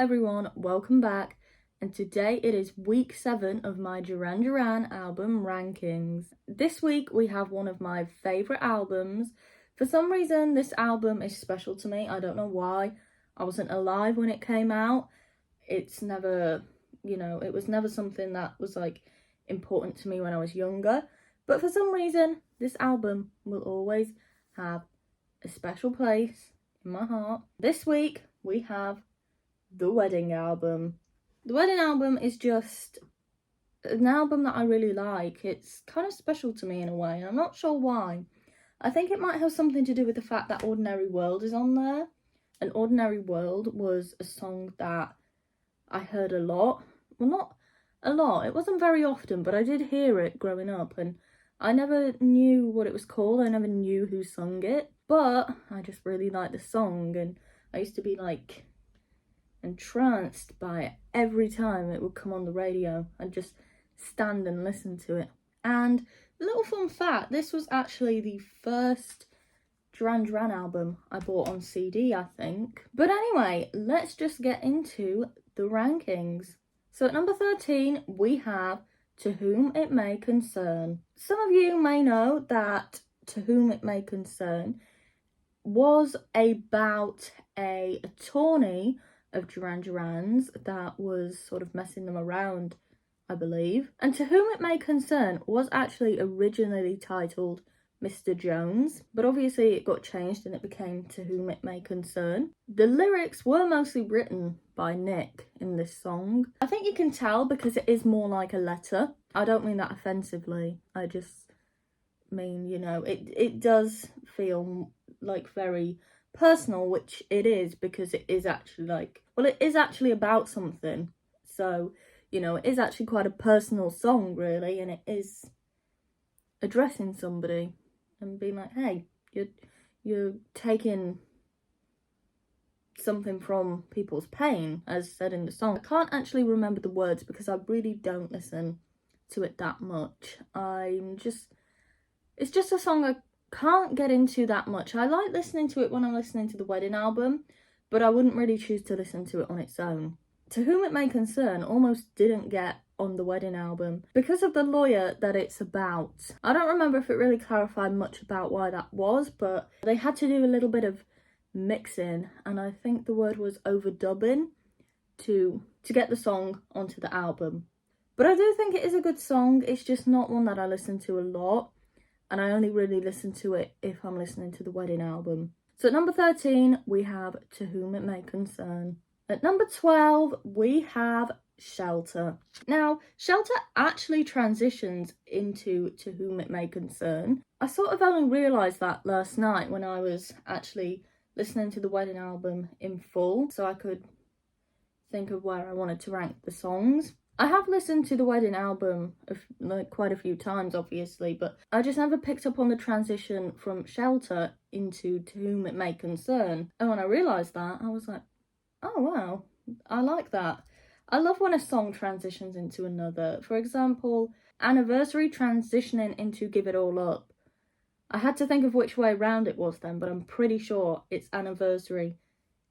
everyone, welcome back, and today it is week 7 of my Duran Duran album rankings. This week we have one of my favourite albums. For some reason this album is special to me, I don't know why. I wasn't alive when it came out. It's never, it was never something that was like important to me when I was younger. But for some reason this album will always have a special place in my heart. This week we have the Wedding Album. The Wedding Album is just an album that I really like. It's kind of special to me in a way, and I'm not sure why. I think it might have something to do with the fact that Ordinary World is on there. And Ordinary World was a song that I heard a lot. Well, not a lot. It wasn't very often, but I did hear it growing up, and I never knew what it was called. I never knew who sung it, but I just really liked the song, and I used to be like entranced by it every time it would come on the radio. I'd just stand and listen to it. And a little fun fact, this was actually the first Duran Duran album I bought on CD, I think. But anyway, let's just get into the rankings. So at number 13 we have To Whom It May Concern. Some of you may know that To Whom It May Concern was about a attorney of Duran Duran's that was sort of messing them around, I believe. And To Whom It May Concern was actually originally titled Mr. Jones, but obviously it got changed and it became To Whom It May Concern. The lyrics were mostly written by Nick in this song. I think you can tell because it is more like a letter. I don't mean that offensively, I just mean, it does feel like very personal, which it is, because it is actually it is actually about something. So, it is actually quite a personal song, really, and it is addressing somebody and being like, hey, you're taking something from people's pain, as said in the song. I can't actually remember the words because I really don't listen to it that much. It's just a song I can't get into that much. I like listening to it when I'm listening to the Wedding Album, but I wouldn't really choose to listen to it on its own. To Whom It May Concern almost didn't get on the Wedding Album because of the lawyer that it's about. I don't remember if it really clarified much about why that was, but they had to do a little bit of mixing, and I think the word was overdubbing to get the song onto the album. But I do think it is a good song. It's just not one that I listen to a lot, and I only really listen to it if I'm listening to the Wedding Album. So at number 13 we have To Whom It May Concern. At number 12 we have Shelter. Now, Shelter actually transitions into To Whom It May Concern. I sort of only realised that last night when I was actually listening to the Wedding Album in full, so I could think of where I wanted to rank the songs. I have listened to the Wedding Album quite a few times, obviously, but I just never picked up on the transition from Shelter into To Whom It May Concern. And when I realised that, I was like, oh wow, I like that. I love when a song transitions into another. For example, Anniversary transitioning into Give It All Up. I had to think of which way round it was then, but I'm pretty sure it's Anniversary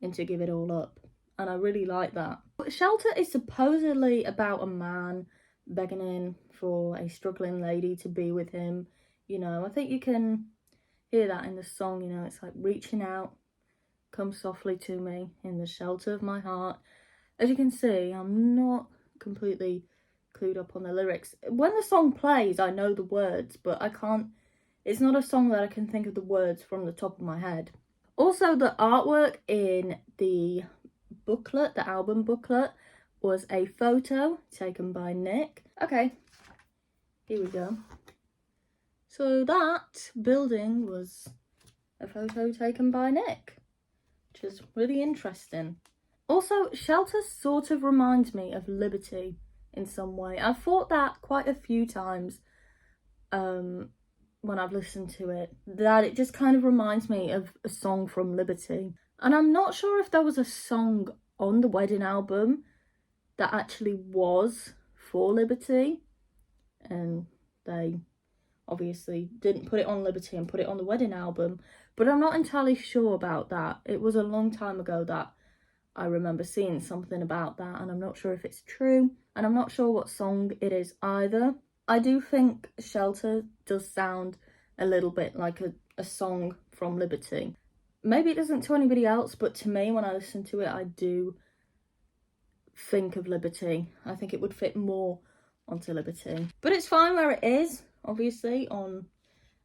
into Give It All Up. And I really like that. Shelter is supposedly about a man begging for a struggling lady to be with him. I think you can hear that in the song, it's like reaching out, come softly to me in the shelter of my heart. As you can see, I'm not completely clued up on the lyrics. When the song plays, I know the words, but it's not a song that I can think of the words from the top of my head. Also, the artwork in the booklet, the album booklet, was a photo taken by Nick. Okay, here we go. So that building was a photo taken by Nick, which is really interesting. Also, Shelter sort of reminds me of Liberty in some way. I've thought that quite a few times when I've listened to it, that it just kind of reminds me of a song from Liberty. And I'm not sure if there was a song on the Wedding Album that actually was for Liberty, and they obviously didn't put it on Liberty and put it on the Wedding Album, but I'm not entirely sure about that. It was a long time ago that I remember seeing something about that, and I'm not sure if it's true, and I'm not sure what song it is either. I do think Shelter does sound a little bit like a song from Liberty. Maybe it doesn't to anybody else, but to me, when I listen to it, I do think of Liberty. I think it would fit more onto Liberty. But it's fine where it is, obviously, on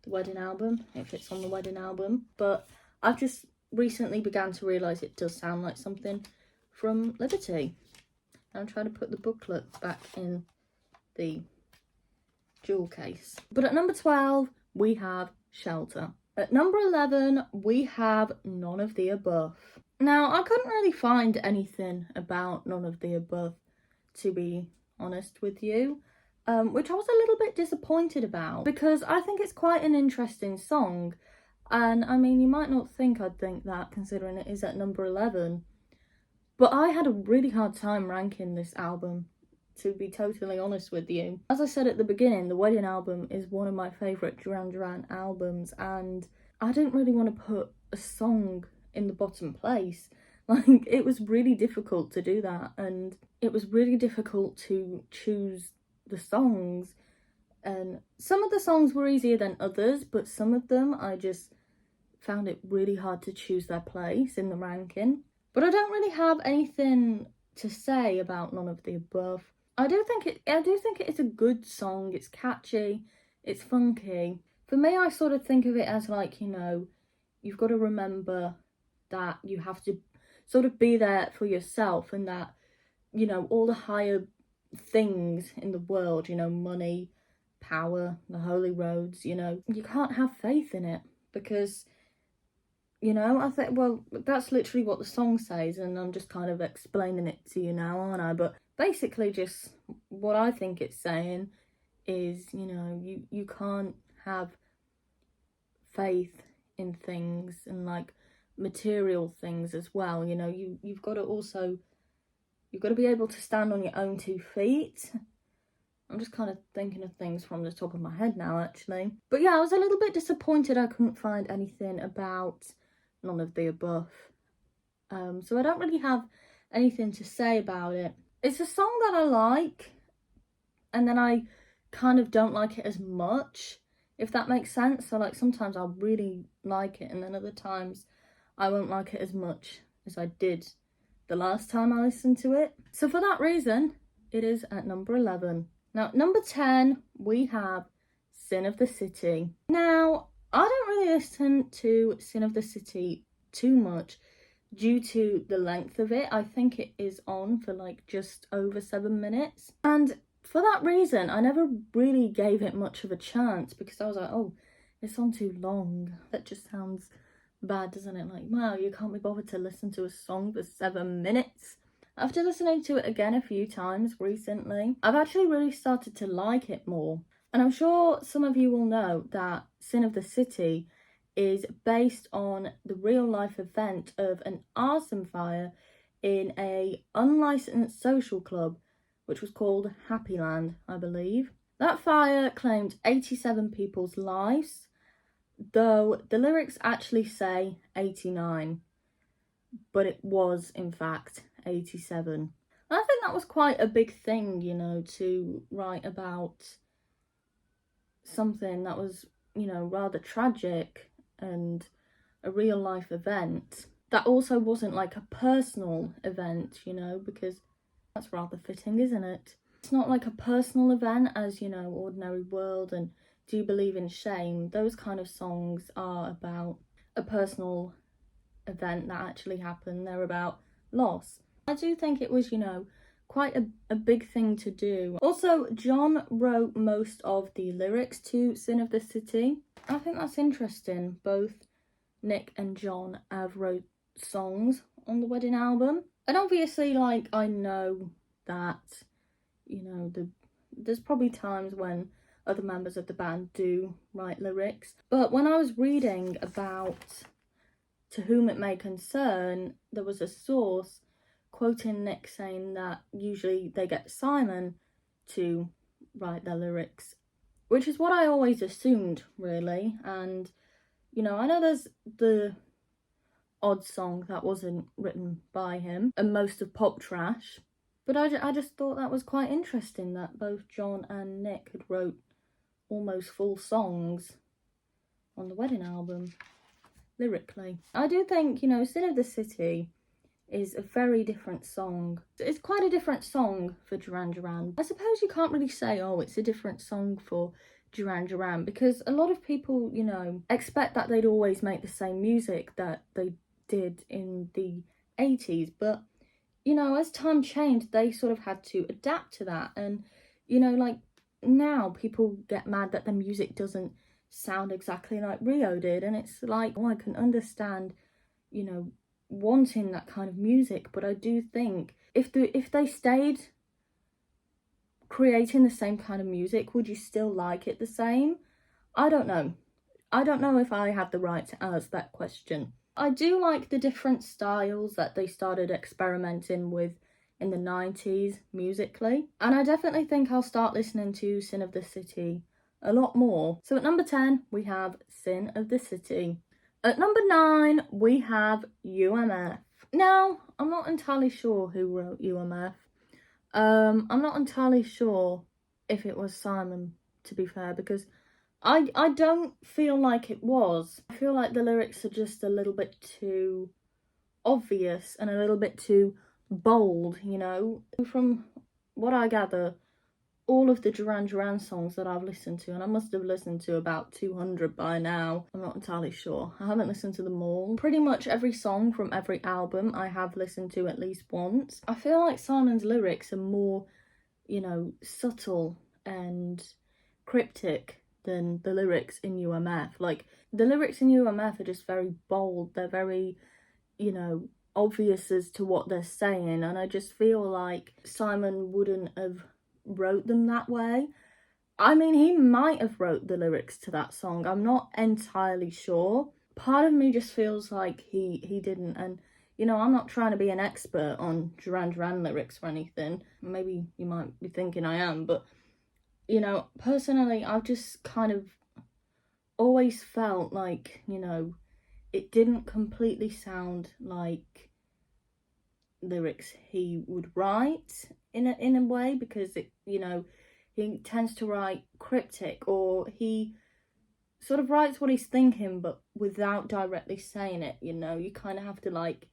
the wedding album. It fits on the wedding album. But I've just recently began to realise it does sound like something from Liberty. I'm trying to put the booklet back in the jewel case. But at number 12, we have Shelter. At number 11, we have None of the Above. Now, I couldn't really find anything about None of the Above, to be honest with you, which I was a little bit disappointed about, because I think it's quite an interesting song. And I mean, you might not think I'd think that, considering it is at number 11, but I had a really hard time ranking this album, to be totally honest with you. As I said at the beginning, the wedding album is one of my favourite Duran Duran albums, and I didn't really want to put a song in the bottom place. Like, it was really difficult to do that, and it was really difficult to choose the songs. And some of the songs were easier than others, but some of them I just found it really hard to choose their place in the ranking. But I don't really have anything to say about None of the Above. I do think it is a good song. It's catchy, it's funky. For me, I sort of think of it as like, you know, you've got to remember that you have to sort of be there for yourself, and that, you know, all the higher things in the world, you know, money, power, the holy roads, you know, you can't have faith in it, because, you know, I think, well, that's literally what the song says, and I'm just kind of explaining it to you now, aren't I? But basically, just what I think it's saying is, you know, you can't have faith in things, and like material things as well. You know, you've got to be able to stand on your own 2 feet. I'm just kind of thinking of things from the top of my head now, actually. But yeah, I was a little bit disappointed I couldn't find anything about None of the Above. So I don't really have anything to say about it. It's a song that I like, and then I kind of don't like it as much, if that makes sense. So like, sometimes I'll really like it, and then other times I won't like it as much as I did the last time I listened to it. So for that reason, it is at number 11. Now, at number 10, we have Sin of the City. Now, I don't really listen to Sin of the City too much due to the length of it. I think it is on for like just over 7 minutes. And for that reason, I never really gave it much of a chance, because I was like, oh, it's on too long. That just sounds bad, doesn't it? Like, wow, you can't be bothered to listen to a song for 7 minutes. After listening to it again a few times recently, I've actually really started to like it more. And I'm sure some of you will know that Sin of the City is based on the real life event of an arson fire in a unlicensed social club, which was called Happy Land, I believe. That fire claimed 87 people's lives, though the lyrics actually say 89, but it was in fact 87. And I think that was quite a big thing, you know, to write about something that was, you know, rather tragic and a real life event that also wasn't like a personal event, you know, because that's rather fitting, isn't it? It's not like a personal event as, you know, Ordinary World and Do You Believe in Shame. Those kind of songs are about a personal event that actually happened. They're about loss. I do think it was, you know, quite a big thing to do. Also, John wrote most of the lyrics to Sin of the City. I think that's interesting. Both Nick and John have wrote songs on the wedding album. And obviously, like, I know that, you know, there's probably times when other members of the band do write lyrics. But when I was reading about To Whom It May Concern, there was a source quoting Nick saying that usually they get Simon to write their lyrics, which is what I always assumed, really. And, you know, I know there's the odd song that wasn't written by him, and most of Pop Trash. But I just thought that was quite interesting that both John and Nick had wrote almost full songs on the wedding album, lyrically. I do think, you know, Sin of the City is a very different song. It's quite a different song for Duran Duran. I suppose you can't really say, oh, it's a different song for Duran Duran, because a lot of people, you know, expect that they'd always make the same music that they did in the 80s, but, you know, as time changed, they sort of had to adapt to that. And, you know, like, now people get mad that the music doesn't sound exactly like Rio did, and it's like, oh, I can understand, you know, wanting that kind of music, but I do think if they stayed creating the same kind of music, would you still like it the same? I don't know. I don't know if I have the right to ask that question. I do like the different styles that they started experimenting with in the 90s musically, and I definitely think I'll start listening to Sin of the City a lot more. So at number 10 we have Sin of the City. At number 9 we have UMF. Now, I'm not entirely sure who wrote UMF. I'm not entirely sure if it was Simon, to be fair, because I don't feel like it was. I feel like the lyrics are just a little bit too obvious and a little bit too bold, you know. From what I gather, all of the Duran Duran songs that I've listened to, and I must have listened to about 200 by now, I'm not entirely sure. I haven't listened to them all. Pretty much every song from every album I have listened to at least once. I feel like Simon's lyrics are more, you know, subtle and cryptic than the lyrics in UMF. Like, the lyrics in UMF are just very bold. They're very, you know, obvious as to what they're saying, and I just feel like Simon wouldn't have wrote them that way. I mean, he might have wrote the lyrics to that song, I'm not entirely sure. Part of me just feels like he didn't, and, you know, I'm not trying to be an expert on Duran Duran lyrics or anything. Maybe you might be thinking I am, but, you know, personally, I've just kind of always felt like, you know, it didn't completely sound like lyrics he would write in a way, because it, you know, he tends to write cryptic, or he sort of writes what he's thinking but without directly saying it, you know. You kind of have to like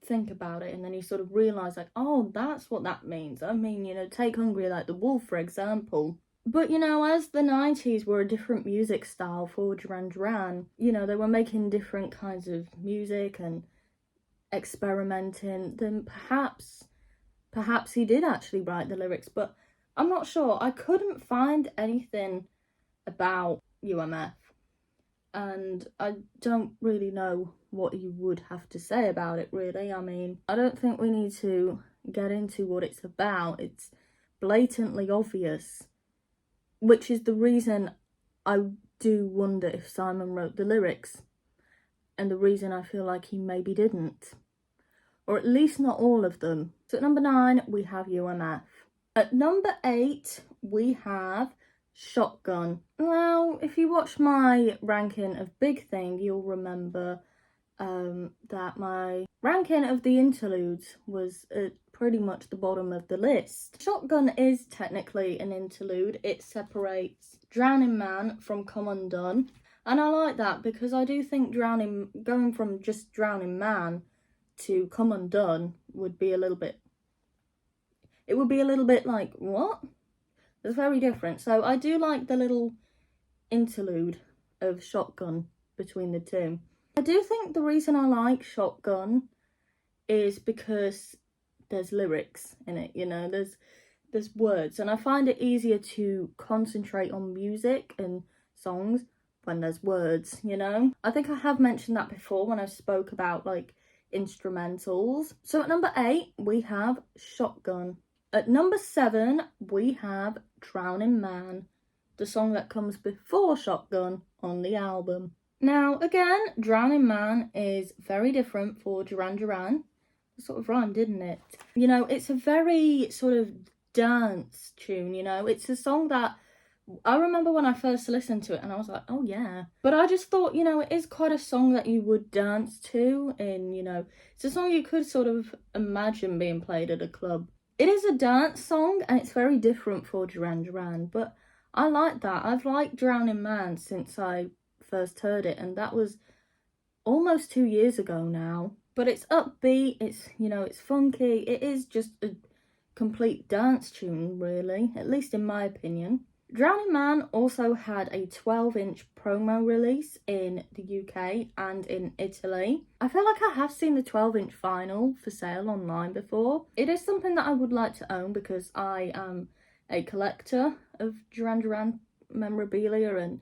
think about it, and then you sort of realise like, oh, that's what that means. I mean, you know, take Hungry Like the Wolf for example. But, you know, as the 90s were a different music style for Duran Duran, you know, they were making different kinds of music and experimenting, then perhaps he did actually write the lyrics, but I'm not sure. I couldn't find anything about UMF, and I don't really know what you would have to say about it, really. I mean, I don't think we need to get into what it's about. It's blatantly obvious, which is the reason I do wonder if Simon wrote the lyrics, and the reason I feel like he maybe didn't. Or at least not all of them. So at number 9, we have UMF. At number 8, we have Shotgun. Now, if you watch my ranking of Big Thing, you'll remember that my ranking of the interludes was at pretty much the bottom of the list. Shotgun is technically an interlude. It separates Drowning Man from Come Undone. And I like that, because I do think going from just Drowning Man to Come Undone would be a little bit like, what? It's very different. So I do like the little interlude of Shotgun between the two. I do think the reason I like Shotgun is because there's lyrics in it, you know, there's words, and I find it easier to concentrate on music and songs when there's words, you know. I think I have mentioned that before when I spoke about like instrumentals. So at number 8 we have Shotgun. At number 7 we have Drowning Man, the song that comes before Shotgun on the album. Now again, Drowning Man is very different for Duran Duran. It sort of rhymed, didn't it? You know, it's a very sort of dance tune, you know. It's a song that I remember when I first listened to it and I was like, oh yeah. But I just thought, it is quite a song that you would dance to it's a song you could sort of imagine being played at a club. It is a dance song and it's very different for Duran Duran, but I like that. I've liked Drowning Man since I first heard it, and that was almost 2 years ago now. But it's upbeat, it's funky, it is just a complete dance tune, really, at least in my opinion. Drowning Man also had a 12-inch promo release in the UK and in Italy. I feel like I have seen the 12-inch vinyl for sale online before. It is something that I would like to own because I am a collector of Duran Duran memorabilia and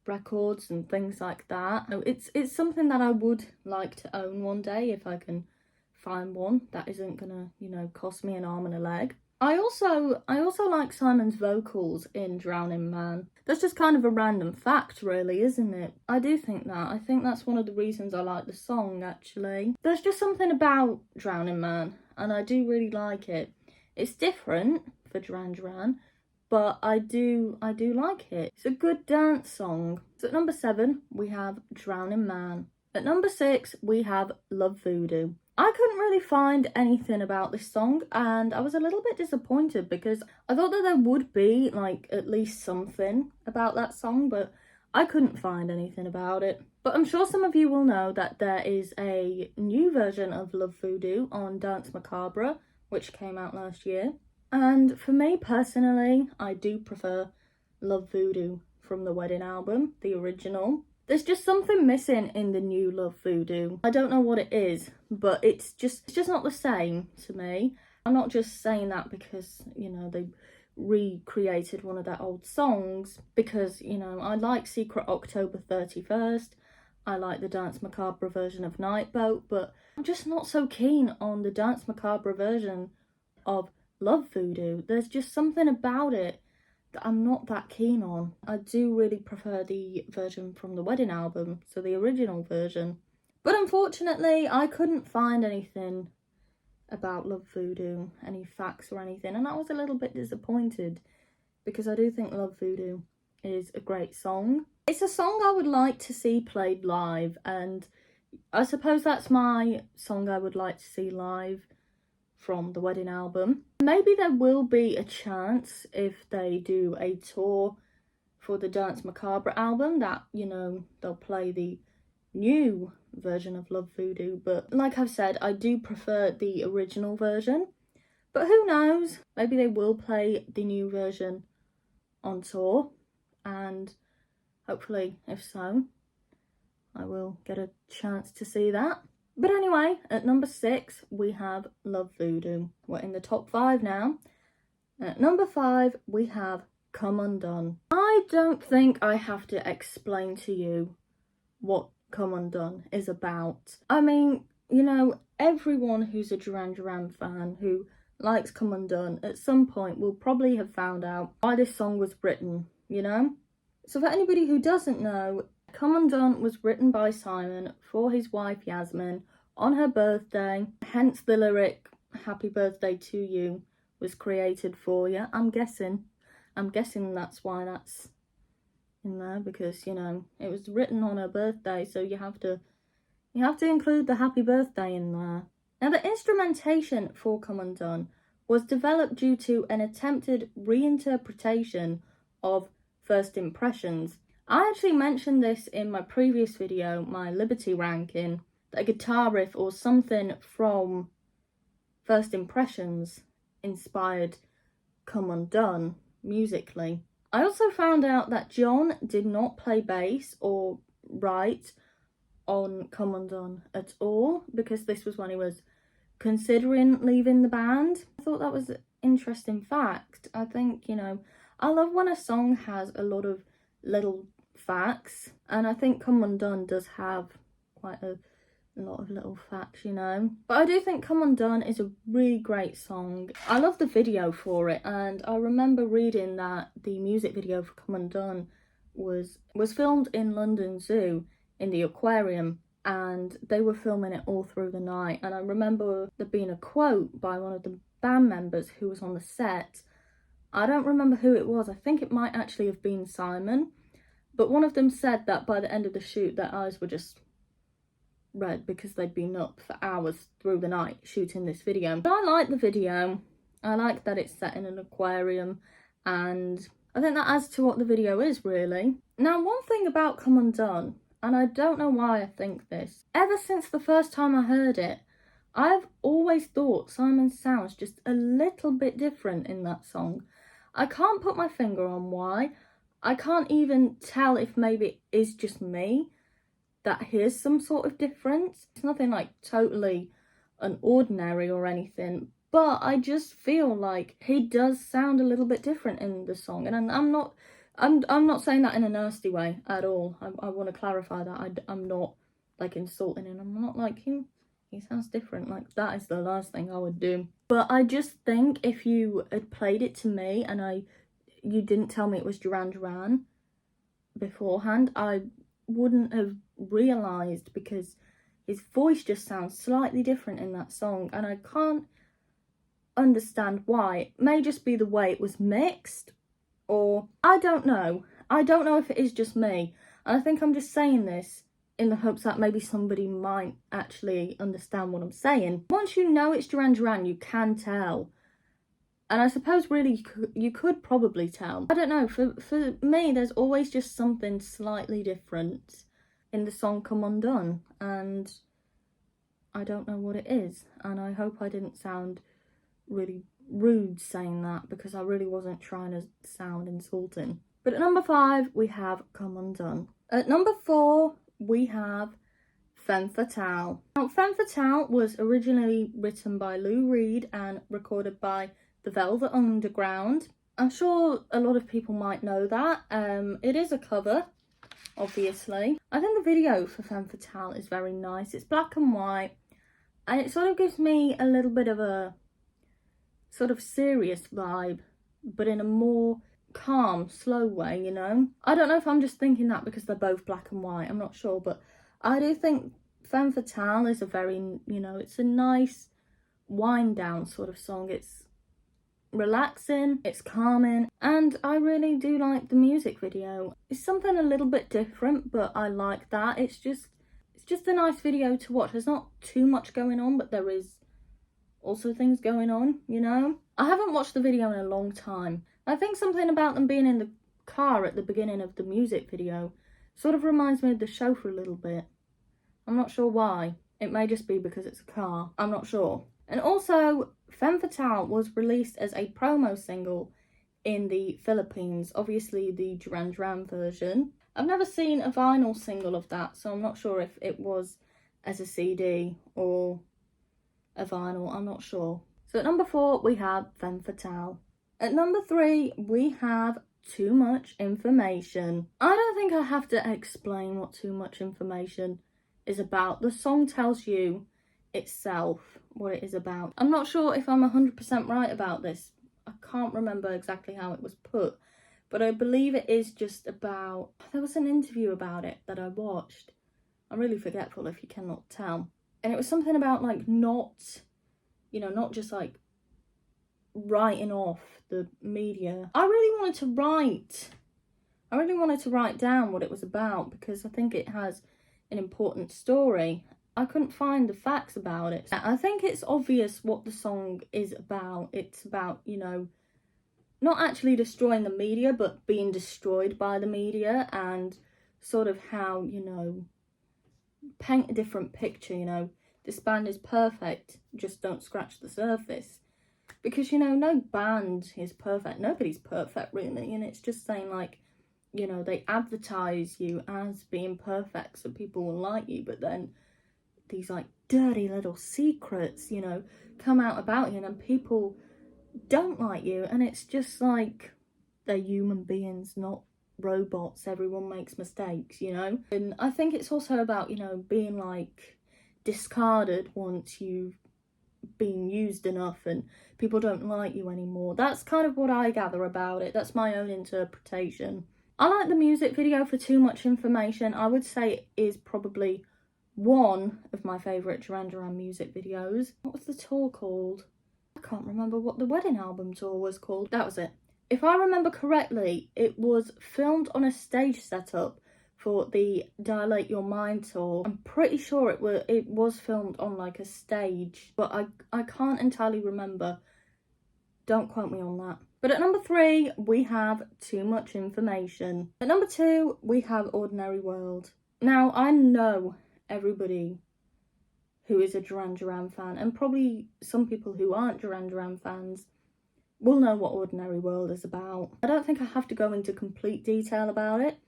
records and things like that. So it's something that I would like to own one day if I can find one that isn't gonna, cost me an arm and a leg. I also like Simon's vocals in Drowning Man. That's just kind of a random fact, really, isn't it? I do think that. I think that's one of the reasons I like the song, actually. There's just something about Drowning Man, and I do really like it. It's different for Duran Duran, but I do like it. It's a good dance song. So at number 7, we have Drowning Man. At number 6, we have Love Voodoo. I couldn't really find anything about this song, and I was a little bit disappointed because I thought that there would be, at least something about that song, but I couldn't find anything about it. But I'm sure some of you will know that there is a new version of Love Voodoo on Dance Macabre, which came out last year. And for me personally, I do prefer Love Voodoo from the Wedding album, the original. There's just something missing in the new Love Voodoo. I don't know what it is, but it's just not the same to me. I'm not just saying that because, they recreated one of their old songs, because, I like Secret October 31st. I like the Dance Macabre version of Night Boat, but I'm just not so keen on the Dance Macabre version of Love Voodoo. There's just something about it that I'm not that keen on. I do really prefer the version from the Wedding album, so the original version. But unfortunately, I couldn't find anything about Love Voodoo, any facts or anything, and I was a little bit disappointed because I do think Love Voodoo is a great song. It's a song I would like to see played live, and I suppose that's my song I would like to see live from the Wedding album. Maybe there will be a chance if they do a tour for the Dance Macabre album that, they'll play the new version of Love Voodoo, but like I've said, I do prefer the original version. But who knows, maybe they will play the new version on tour, and hopefully, if so, I will get a chance to see that. But anyway, at number 6, we have Love Voodoo. We're in the top 5 now. At number 5, we have Come Undone. I don't think I have to explain to you what Come Undone is about. I mean, everyone who's a Duran Duran fan who likes Come Undone at some point will probably have found out why this song was written, So for anybody who doesn't know, Come Undone was written by Simon for his wife Yasmin on her birthday, hence the lyric "Happy Birthday to You" was created for you. I'm guessing that's why that's in there, because it was written on her birthday, so you have to include the happy birthday in there. Now the instrumentation for Come Undone was developed due to an attempted reinterpretation of First Impressions. I actually mentioned this in my previous video, my Liberty ranking, that a guitar riff or something from First Impressions inspired Come Undone musically. I also found out that John did not play bass or write on Come Undone at all, because this was when he was considering leaving the band. I thought that was an interesting fact. I think, I love when a song has a lot of little facts, and I think Come Undone does have quite a lot of little facts, But I do think Come Undone is a really great song. I love the video for it, and I remember reading that the music video for Come Undone was filmed in London Zoo in the aquarium, and they were filming it all through the night. And I remember there being a quote by one of the band members who was on the set I don't remember who it was. I think it might actually have been Simon. But one of them said that by the end of the shoot, their eyes were just red because they'd been up for hours through the night shooting this video. But I like the video. I like that it's set in an aquarium, and I think that adds to what the video is, really. Now, one thing about Come Undone, and I don't know why I think this, ever since the first time I heard it, I've always thought Simon sounds just a little bit different in that song. I can't put my finger on why. I can't even tell if maybe it is just me that hears some sort of difference. It's nothing like totally unordinary or anything, but I just feel like he does sound a little bit different in the song, and I'm not saying that in a nasty way at all. I want to clarify that I'm not like insulting him. I'm not like him. He sounds different. Like, that is the last thing I would do. But I just think if you had played it to me and you didn't tell me it was Duran Duran beforehand, I wouldn't have realised, because his voice just sounds slightly different in that song, and I can't understand why. It may just be the way it was mixed, or I don't know. I don't know if it is just me, and I think I'm just saying this in the hopes that maybe somebody might actually understand what I'm saying. Once you know it's Duran Duran, you can tell. And I suppose really you could probably tell. I don't know, for me there's always just something slightly different in the song Come Undone, and I don't know what it is, and I hope I didn't sound really rude saying that, because I really wasn't trying to sound insulting. But at number 5 we have Come Undone. At number 4 we have Femme Fatale. Now, Femme Fatale was originally written by Lou Reed and recorded by the Velvet Underground. I'm sure a lot of people might know that. It is a cover, obviously. I think the video for Femme Fatale is very nice. It's black and white, and it sort of gives me a little bit of a sort of serious vibe, but in a more calm, slow way, you know? I don't know if I'm just thinking that because they're both black and white, I'm not sure, but I do think Femme Fatale is a very, you know, it's a nice wind down sort of song. It's relaxing, it's calming, and I really do like the music video. It's something a little bit different, but I like that. It's just a nice video to watch. There's not too much going on, but there is also things going on, you know? I haven't watched the video in a long time. I think something about them being in the car at the beginning of the music video sort of reminds me of the show for a little bit. I'm not sure why. It may just be because it's a car. I'm not sure. And also, Femme Fatale was released as a promo single in the Philippines, obviously the Duran Duran version. I've never seen a vinyl single of that, so I'm not sure if it was as a CD or a vinyl, I'm not sure. So at number 4 we have Femme Fatale. At number 3 we have Too Much Information. I don't think I have to explain what Too Much Information is about. The song tells you itself what it is about. I'm not sure if I'm 100% right about this. I can't remember exactly how it was put, but I believe it is just about, there was an interview about it that I watched. I'm really forgetful if you cannot tell. And it was something about like not, you know, not just like writing off the media. I really wanted to write down what it was about, because I think it has an important story. I couldn't find the facts about it. I think it's obvious what the song is about. It's about, you know, not actually destroying the media, but being destroyed by the media, and sort of how, you know, paint a different picture, you know. This band is perfect, just don't scratch the surface. Because, you know, no band is perfect. Nobody's perfect, really. And it's just saying, like, you know, they advertise you as being perfect so people will like you, but then these like dirty little secrets, you know, come out about you, and then people don't like you, and it's just like, they're human beings, not robots. Everyone makes mistakes, you know. And I think it's also about, you know, being like discarded once you've been used enough and people don't like you anymore. That's kind of what I gather about it. That's my own interpretation. I like the music video for Too Much Information. I would say it is probably one of my favourite Duran Duran music videos. What was the tour called? I can't remember what the wedding album tour was called. That was it. If I remember correctly, it was filmed on a stage setup for the Dilate Your Mind tour. I'm pretty sure it was filmed on like a stage, but I can't entirely remember. Don't quote me on that. But at number 3, we have Too Much Information. At number 2, we have Ordinary World. Now, I know everybody who is a Duran Duran fan, and probably some people who aren't Duran Duran fans, will know what Ordinary World is about. I don't think I have to go into complete detail about it.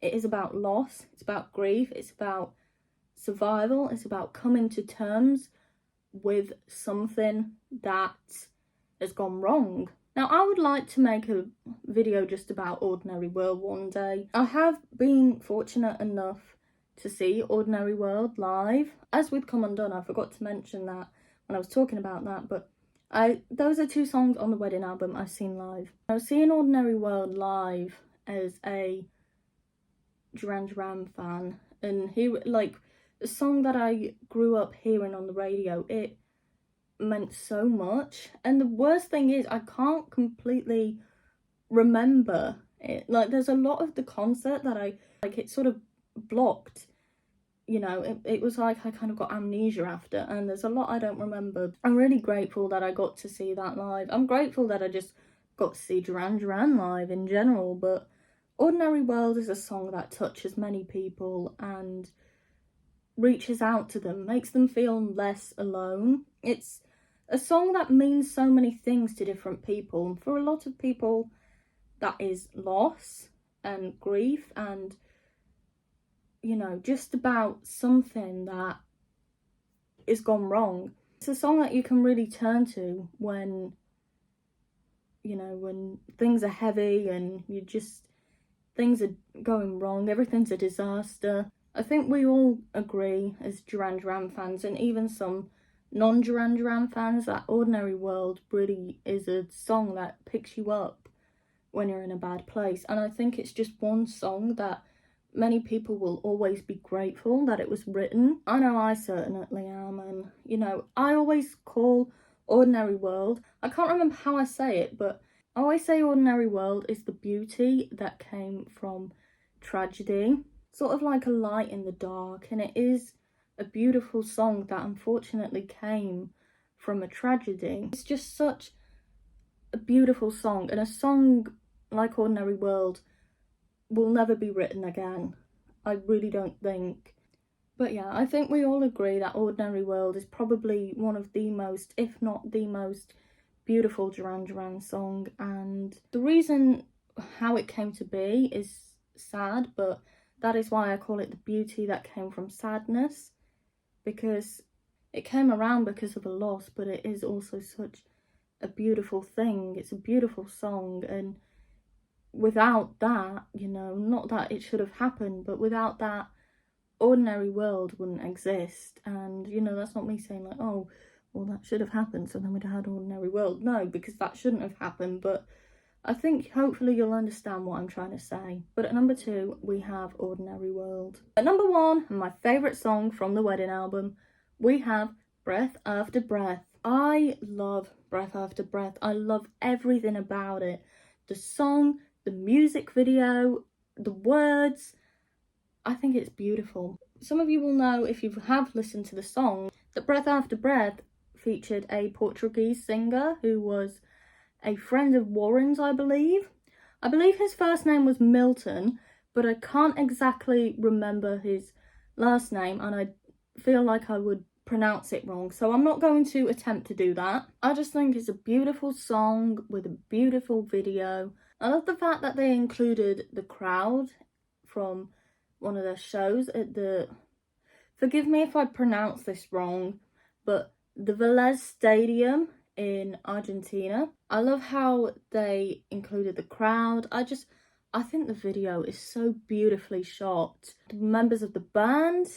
It is about loss, it's about grief, it's about survival, it's about coming to terms with something that has gone wrong. Now, I would like to make a video just about Ordinary World one day. I have been fortunate enough to see Ordinary World live. As with Come Undone, I forgot to mention that when I was talking about that, but those are 2 songs on the wedding album I've seen live. I was seeing Ordinary World live as a Duran Duran fan, and the song that I grew up hearing on the radio, it meant so much. And the worst thing is, I can't completely remember it. Like, there's a lot of the concert that it sort of blocked, you know. It was like I kind of got amnesia after, and there's a lot I don't remember. I'm really grateful that I got to see that live. I'm grateful that I just got to see Duran Duran live in general, but Ordinary World is a song that touches many people and reaches out to them, makes them feel less alone. It's a song that means so many things to different people, and for a lot of people that is loss and grief and, you know, just about something that is gone wrong. It's a song that you can really turn to when, you know, when things are heavy and things are going wrong, everything's a disaster. I think we all agree as Duran Duran fans, and even some non-Duran Duran fans, that Ordinary World really is a song that picks you up when you're in a bad place. And I think it's just one song that many people will always be grateful that it was written. I know I certainly am, and, you know, I always call Ordinary World, I can't remember how I say it, but I always say Ordinary World is the beauty that came from tragedy. Sort of like a light in the dark, and it is a beautiful song that unfortunately came from a tragedy. It's just such a beautiful song, and a song like Ordinary World will never be written again. I really don't think. But yeah, I think we all agree that Ordinary World is probably one of the most, if not the most, beautiful Duran Duran song, and the reason how it came to be is sad, but that is why I call it the beauty that came from sadness, because it came around because of a loss, but it is also such a beautiful thing. It's a beautiful song, and without that, you know, not that it should have happened, but without that, Ordinary World wouldn't exist. And, you know, that's not me saying like, oh, well, that should have happened, so then we'd have had Ordinary World. No, because that shouldn't have happened, but I think hopefully you'll understand what I'm trying to say. But at number 2, we have Ordinary World. At number 1, my favourite song from the wedding album, we have Breath After Breath. I love Breath After Breath. I love everything about it. The song, the music video, the words. I think it's beautiful. Some of you will know, if you have listened to the song, that Breath After Breath featured a Portuguese singer who was a friend of Warren's, I believe. I believe his first name was Milton, but I can't exactly remember his last name, and I feel like I would pronounce it wrong, so I'm not going to attempt to do that. I just think it's a beautiful song with a beautiful video. I love the fact that they included the crowd from one of their shows at the, forgive me if I pronounce this wrong, but the Vélez Stadium in Argentina. I love how they included the crowd. I think the video is so beautifully shot. The members of the band,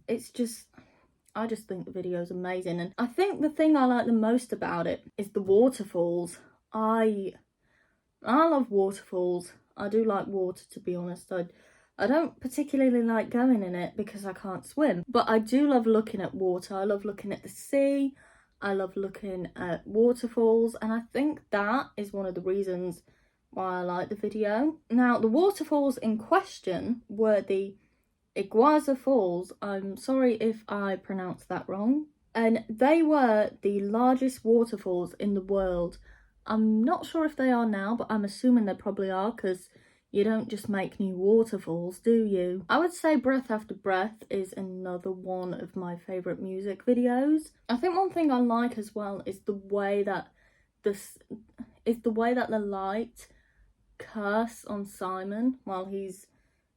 I just think the video is amazing. And I think the thing I like the most about it is the waterfalls. I love waterfalls. I do like water, to be honest. I don't particularly like going in it because I can't swim, but I do love looking at water. I love looking at the sea. I love looking at waterfalls, and I think that is one of the reasons why I like the video. Now, the waterfalls in question were the Iguazu Falls. I'm sorry if I pronounced that wrong. And they were the largest waterfalls in the world. I'm not sure if they are now, but I'm assuming they probably are, because you don't just make new waterfalls, do you? I would say Breath After Breath is another one of my favourite music videos. I think one thing I like as well is the way that the light casts on Simon while he's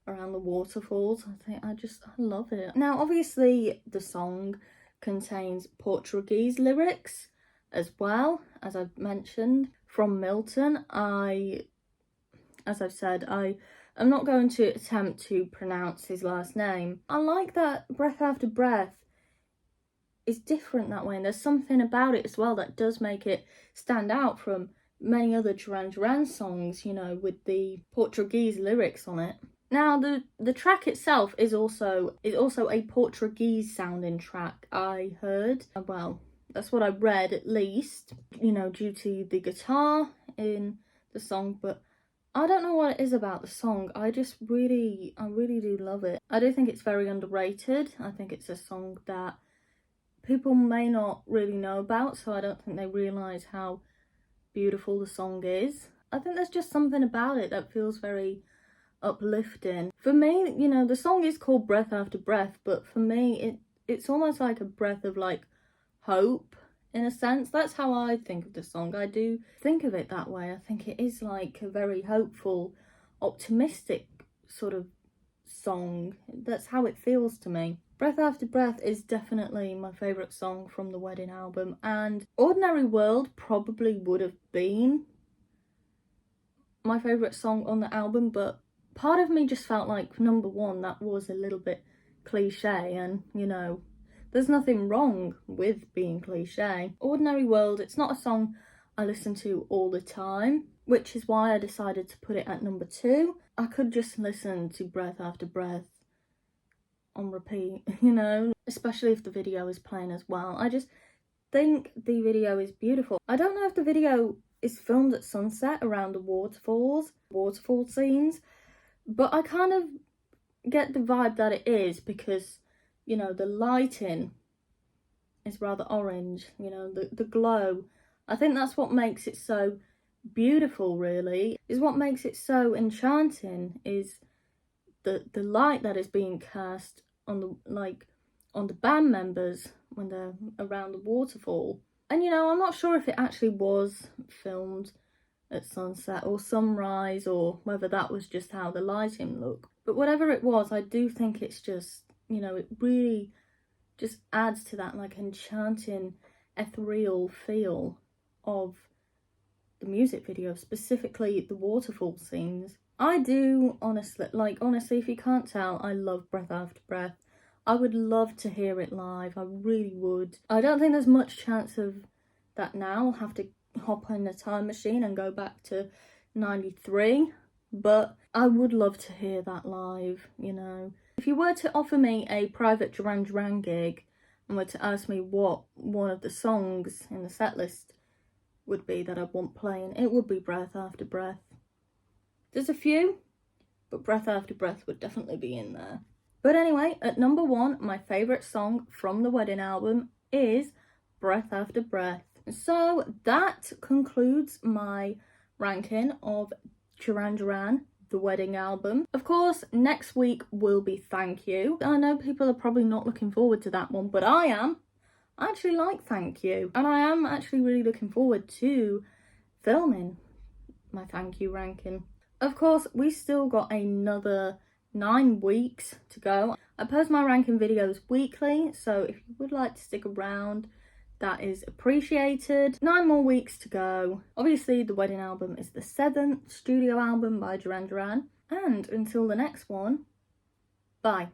around the waterfalls. I love it. Now, obviously, the song contains Portuguese lyrics as well, as I've mentioned, from Milton. As I've said, I am not going to attempt to pronounce his last name. I like that Breath After Breath is different that way, and there's something about it as well that does make it stand out from many other Duran Duran songs, you know, with the Portuguese lyrics on it. Now, the track itself is also a Portuguese sounding track, I heard. Well, that's what I read, at least, you know, due to the guitar in the song, but I don't know what it is about the song. I really do love it. I do think it's very underrated. I think it's a song that people may not really know about, so I don't think they realise how beautiful the song is. I think there's just something about it that feels very uplifting. For me, you know, the song is called Breath After Breath, but for me it's almost like a breath of like hope, in a sense. That's how I think of the song. I do think of it that way. I think it is like a very hopeful, optimistic sort of song. That's how it feels to me. Breath After Breath is definitely my favourite song from the wedding album, and Ordinary World probably would have been my favourite song on the album, but part of me just felt like number one, that was a little bit cliche, and you know, there's nothing wrong with being cliche. Ordinary World, it's not a song I listen to all the time, which is why I decided to put it at number 2. I could just listen to Breath After Breath on repeat, you know, especially if the video is playing as well. I just think the video is beautiful. I don't know if the video is filmed at sunset around the waterfall scenes, but I kind of get the vibe that it is, because, you know, the lighting is rather orange, you know, the glow. I think that's what makes it so beautiful, really, is what makes it so enchanting, is the light that is being cast on the band members when they're around the waterfall. And you know, I'm not sure if it actually was filmed at sunset or sunrise, or whether that was just how the lighting looked. But whatever it was, I do think it's just, you know, it really just adds to that like enchanting, ethereal feel of the music video, specifically the waterfall scenes. I do honestly, if you can't tell, I love Breath After Breath. I would love to hear it live, I really would. I don't think there's much chance of that now. I'll have to hop in a time machine and go back to 93, but I would love to hear that live, you know. If you were to offer me a private Duran Duran gig and were to ask me what one of the songs in the set list would be that I want playing, it would be Breath After Breath. There's a few, but Breath After Breath would definitely be in there. But anyway, at number 1, my favourite song from the wedding album is Breath After Breath. So that concludes my ranking of Duran Duran, the wedding album. Of course, next week will be Thank You. I know people are probably not looking forward to that one, but I am. I actually like Thank You, and I am actually really looking forward to filming my Thank You ranking. Of course, we still got another 9 weeks to go. I post my ranking videos weekly, so if you would like to stick around, that is appreciated. 9 more weeks to go. Obviously, the wedding album is the 7th studio album by Duran Duran. And until the next one, bye.